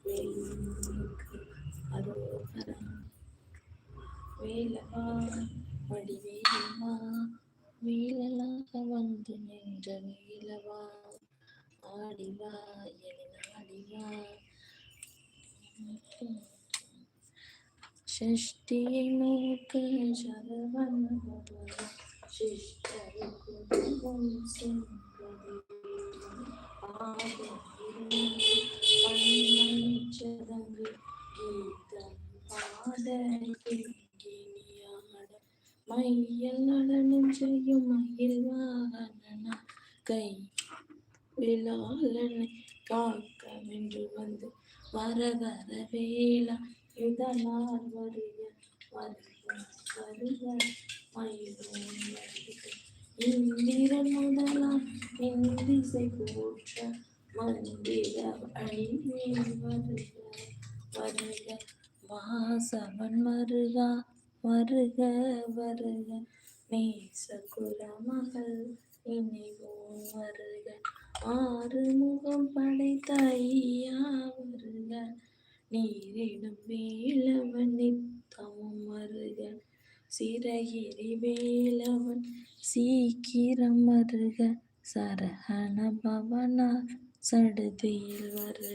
வேலுக்கு அரோகரா. வேலவா வடிவேலவா, வேலலாக வந்து நின்ற வேலவா, ஆடிவா எழிலாடிவா. ஷஷ்டியை நோக்க சரவணபவ, சிஷ்டருக்கு தூபம் சென்றதே. பன்மணிச்சதங்கு கீதம் பாட கிங்கிணியாட, மையல் நடனம் செய்யும் மயில் வாகனனா, கை விழாலனை காக்கவென்று வந்து வர வர வேலா யுதனார் வருக வருக வருக மயிலோன் வருக. இந்திரன் முதலாம் இந்திசை போற்ற மந்திர அடிமேல் வருக வருக. வாசவன் வருகா வருக வருக, நேசகுல மகள் இணைவோன் வருக. ஆறுமுகம் படைத்த ஐயா வருக, நீரிடும் வேலவன் நித்தமும் வருக. சிறகிரி வேலவன் சீக்கிரம் வருக, சரஹண பவனா சடுதியில் வருக.